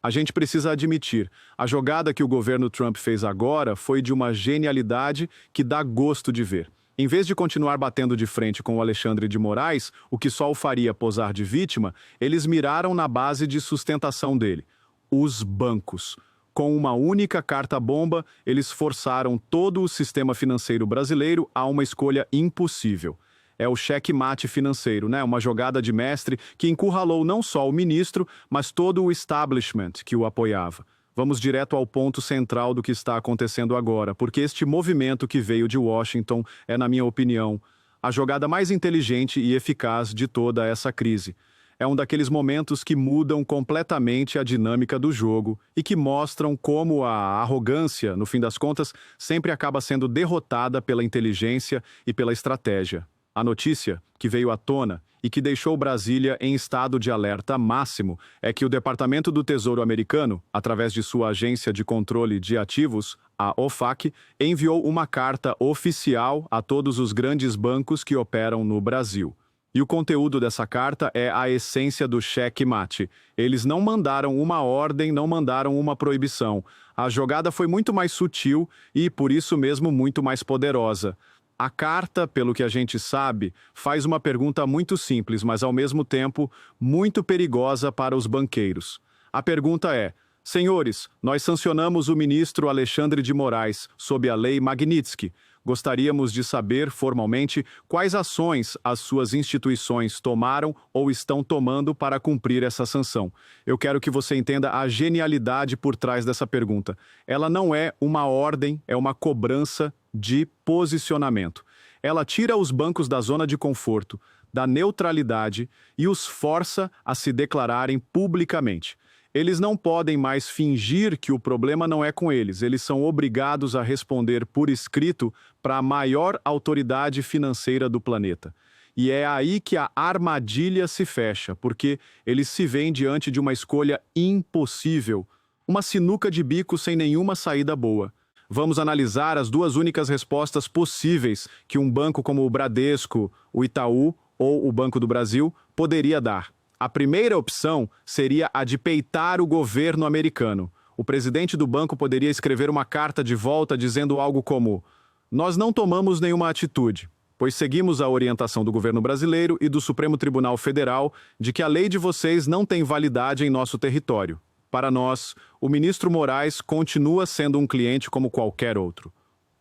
A gente precisa admitir, a jogada que o governo Trump fez agora foi de uma genialidade que dá gosto de ver. Em vez de continuar batendo de frente com o Alexandre de Moraes, o que só o faria posar de vítima, eles miraram na base de sustentação dele: os bancos. Com uma única carta-bomba, eles forçaram todo o sistema financeiro brasileiro a uma escolha impossível. É o cheque-mate financeiro, né? Uma jogada de mestre que encurralou não só o ministro, mas todo o establishment que o apoiava. Vamos direto ao ponto central do que está acontecendo agora, porque este movimento que veio de Washington é, na minha opinião, a jogada mais inteligente e eficaz de toda essa crise. É um daqueles momentos que mudam completamente a dinâmica do jogo e que mostram como a arrogância, no fim das contas, sempre acaba sendo derrotada pela inteligência e pela estratégia. A notícia, que veio à tona e que deixou Brasília em estado de alerta máximo, é que o Departamento do Tesouro americano, através de sua agência de controle de ativos, a OFAC, enviou uma carta oficial a todos os grandes bancos que operam no Brasil. E o conteúdo dessa carta é a essência do cheque-mate. Eles não mandaram uma ordem, não mandaram uma proibição. A jogada foi muito mais sutil e, por isso mesmo, muito mais poderosa. A carta, pelo que a gente sabe, faz uma pergunta muito simples, mas ao mesmo tempo muito perigosa para os banqueiros. A pergunta é: senhores, nós sancionamos o ministro Alexandre de Moraes sob a Lei Magnitsky. Gostaríamos de saber, formalmente, quais ações as suas instituições tomaram ou estão tomando para cumprir essa sanção. Eu quero que você entenda a genialidade por trás dessa pergunta. Ela não é uma ordem, é uma cobrança de posicionamento. Ela tira os bancos da zona de conforto, da neutralidade e os força a se declararem publicamente. Eles não podem mais fingir que o problema não é com eles. Eles são obrigados a responder por escrito para a maior autoridade financeira do planeta. E é aí que a armadilha se fecha, porque eles se veem diante de uma escolha impossível, uma sinuca de bico sem nenhuma saída boa. Vamos analisar as duas únicas respostas possíveis que um banco como o Bradesco, o Itaú ou o Banco do Brasil poderia dar. A primeira opção seria a de peitar o governo americano. O presidente do banco poderia escrever uma carta de volta dizendo algo como: nós não tomamos nenhuma atitude, pois seguimos a orientação do governo brasileiro e do Supremo Tribunal Federal de que a lei de vocês não tem validade em nosso território. Para nós, o ministro Moraes continua sendo um cliente como qualquer outro.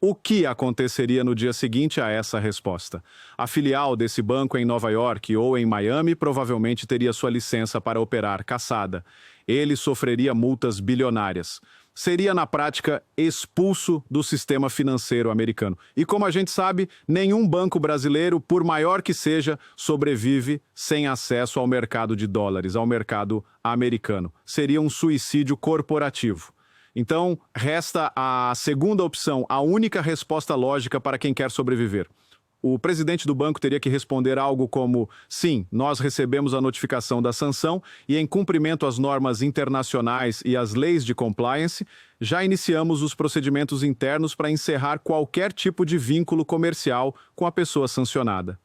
O que aconteceria no dia seguinte a essa resposta? A filial desse banco em Nova York ou em Miami provavelmente teria sua licença para operar cassada. Ele sofreria multas bilionárias. Seria, na prática, expulso do sistema financeiro americano. E como a gente sabe, nenhum banco brasileiro, por maior que seja, sobrevive sem acesso ao mercado de dólares, ao mercado americano. Seria um suicídio corporativo. Então, resta a segunda opção, a única resposta lógica para quem quer sobreviver. O presidente do banco teria que responder algo como: sim, nós recebemos a notificação da sanção e, em cumprimento às normas internacionais e às leis de compliance, já iniciamos os procedimentos internos para encerrar qualquer tipo de vínculo comercial com a pessoa sancionada.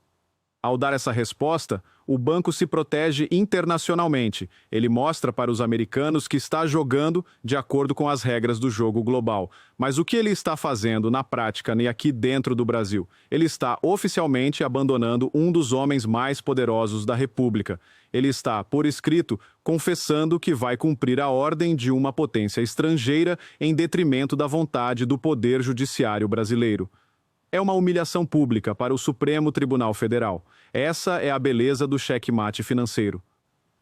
Ao dar essa resposta, o banco se protege internacionalmente. Ele mostra para os americanos que está jogando de acordo com as regras do jogo global. Mas o que ele está fazendo na prática e aqui dentro do Brasil? Ele está oficialmente abandonando um dos homens mais poderosos da República. Ele está, por escrito, confessando que vai cumprir a ordem de uma potência estrangeira em detrimento da vontade do Poder Judiciário brasileiro. É uma humilhação pública para o Supremo Tribunal Federal. Essa é a beleza do cheque-mate financeiro.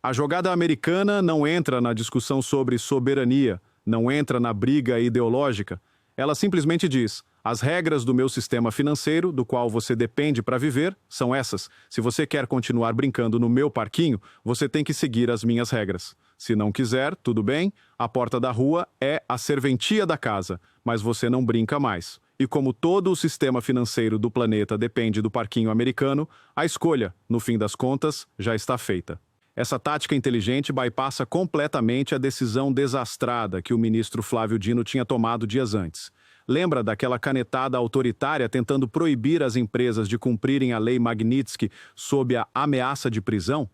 A jogada americana não entra na discussão sobre soberania, não entra na briga ideológica. Ela simplesmente diz: as regras do meu sistema financeiro, do qual você depende para viver, são essas. Se você quer continuar brincando no meu parquinho, você tem que seguir as minhas regras. Se não quiser, tudo bem, a porta da rua é a serventia da casa, mas você não brinca mais. E como todo o sistema financeiro do planeta depende do parquinho americano, a escolha, no fim das contas, já está feita. Essa tática inteligente bypassa completamente a decisão desastrada que o ministro Flávio Dino tinha tomado dias antes. Lembra daquela canetada autoritária tentando proibir as empresas de cumprirem a lei Magnitsky sob a ameaça de prisão?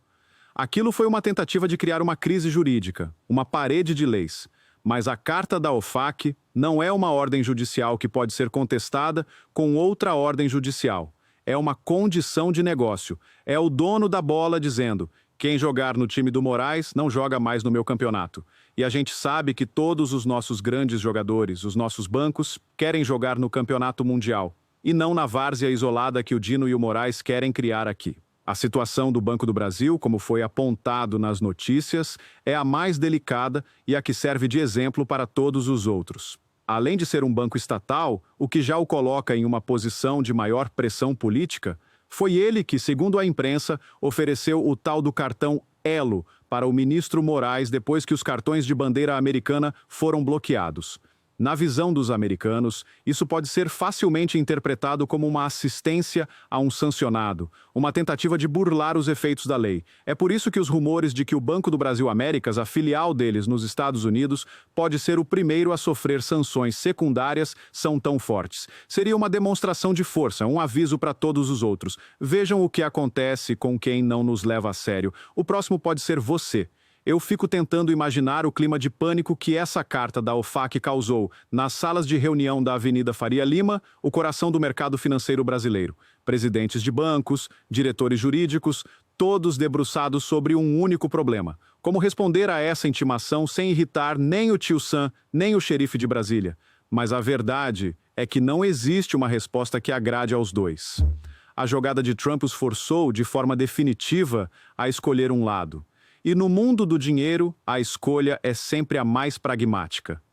Aquilo foi uma tentativa de criar uma crise jurídica, uma parede de leis. Mas a Carta da OFAC não é uma ordem judicial que pode ser contestada com outra ordem judicial. É uma condição de negócio. É o dono da bola dizendo: quem jogar no time do Moraes não joga mais no meu campeonato. E a gente sabe que todos os nossos grandes jogadores, os nossos bancos, querem jogar no campeonato mundial. E não na várzea isolada que o Dino e o Moraes querem criar aqui. A situação do Banco do Brasil, como foi apontado nas notícias, é a mais delicada e a que serve de exemplo para todos os outros. Além de ser um banco estatal, o que já o coloca em uma posição de maior pressão política, foi ele que, segundo a imprensa, ofereceu o tal do cartão Elo para o ministro Moraes depois que os cartões de bandeira americana foram bloqueados. Na visão dos americanos, isso pode ser facilmente interpretado como uma assistência a um sancionado, uma tentativa de burlar os efeitos da lei. É por isso que os rumores de que o Banco do Brasil Américas, a filial deles nos Estados Unidos, pode ser o primeiro a sofrer sanções secundárias são tão fortes. Seria uma demonstração de força, um aviso para todos os outros. Vejam o que acontece com quem não nos leva a sério. O próximo pode ser você. Eu fico tentando imaginar o clima de pânico que essa carta da OFAC causou nas salas de reunião da Avenida Faria Lima, o coração do mercado financeiro brasileiro. Presidentes de bancos, diretores jurídicos, todos debruçados sobre um único problema: como responder a essa intimação sem irritar nem o tio Sam, nem o xerife de Brasília. Mas a verdade é que não existe uma resposta que agrade aos dois. A jogada de Trump os forçou, de forma definitiva, a escolher um lado. E no mundo do dinheiro, a escolha é sempre a mais pragmática.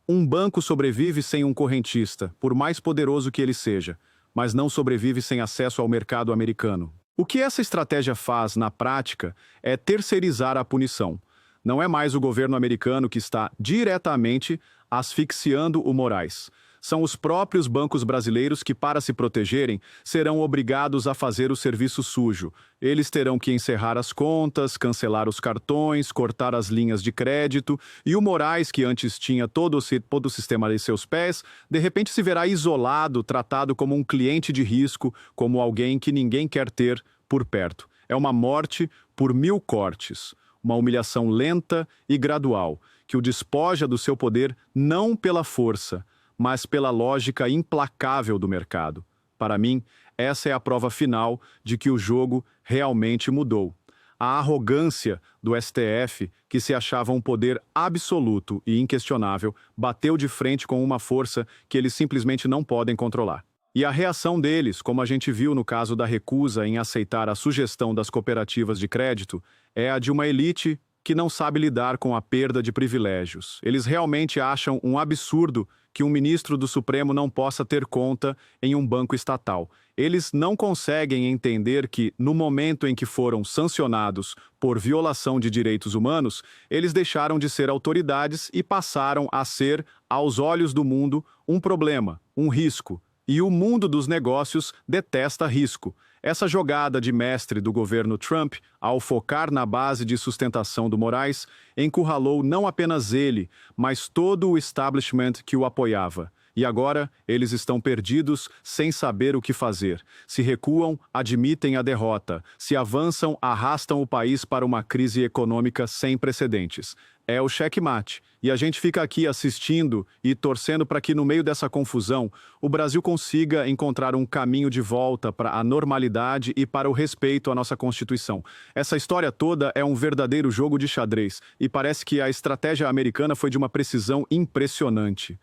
Um banco sobrevive sem um correntista, por mais poderoso que ele seja, mas não sobrevive sem acesso ao mercado americano. O que essa estratégia faz, na prática, é terceirizar a punição. Não é mais o governo americano que está diretamente asfixiando o Moraes. São os próprios bancos brasileiros que, para se protegerem, serão obrigados a fazer o serviço sujo. Eles terão que encerrar as contas, cancelar os cartões, cortar as linhas de crédito, e o Moraes, que antes tinha todo o sistema em seus pés, de repente se verá isolado, tratado como um cliente de risco, como alguém que ninguém quer ter por perto. É uma morte por 1000 cortes, uma humilhação lenta e gradual, que o despoja do seu poder não pela força, mas pela lógica implacável do mercado. Para mim, essa é a prova final de que o jogo realmente mudou. A arrogância do STF, que se achava um poder absoluto e inquestionável, bateu de frente com uma força que eles simplesmente não podem controlar. E a reação deles, como a gente viu no caso da recusa em aceitar a sugestão das cooperativas de crédito, é a de uma elite que não sabe lidar com a perda de privilégios. Eles realmente acham um absurdo que um ministro do Supremo não possa ter conta em um banco estatal. Eles não conseguem entender que, no momento em que foram sancionados por violação de direitos humanos, eles deixaram de ser autoridades e passaram a ser, aos olhos do mundo, um problema, um risco. E o mundo dos negócios detesta risco. Essa jogada de mestre do governo Trump, ao focar na base de sustentação do Moraes, encurralou não apenas ele, mas todo o establishment que o apoiava. E agora eles estão perdidos, sem saber o que fazer. Se recuam, admitem a derrota. Se avançam, arrastam o país para uma crise econômica sem precedentes. É o checkmate. E a gente fica aqui assistindo e torcendo para que, no meio dessa confusão, o Brasil consiga encontrar um caminho de volta para a normalidade e para o respeito à nossa Constituição. Essa história toda é um verdadeiro jogo de xadrez, e parece que a estratégia americana foi de uma precisão impressionante.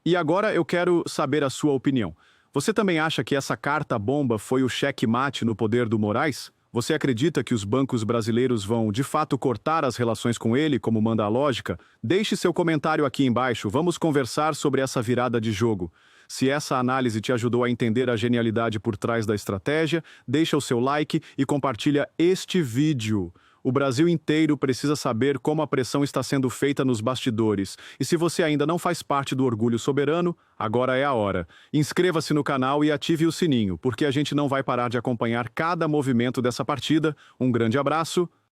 E agora eu quero saber a sua opinião. Você também acha que essa carta-bomba foi o checkmate no poder do Moraes? Você acredita que os bancos brasileiros vão, de fato, cortar as relações com ele, como manda a lógica? Deixe seu comentário aqui embaixo, vamos conversar sobre essa virada de jogo. Se essa análise te ajudou a entender a genialidade por trás da estratégia, deixa o seu like e compartilha este vídeo. O Brasil inteiro precisa saber como a pressão está sendo feita nos bastidores. E se você ainda não faz parte do Orgulho Soberano, agora é a hora. Inscreva-se no canal e ative o sininho, porque a gente não vai parar de acompanhar cada movimento dessa partida. Um grande abraço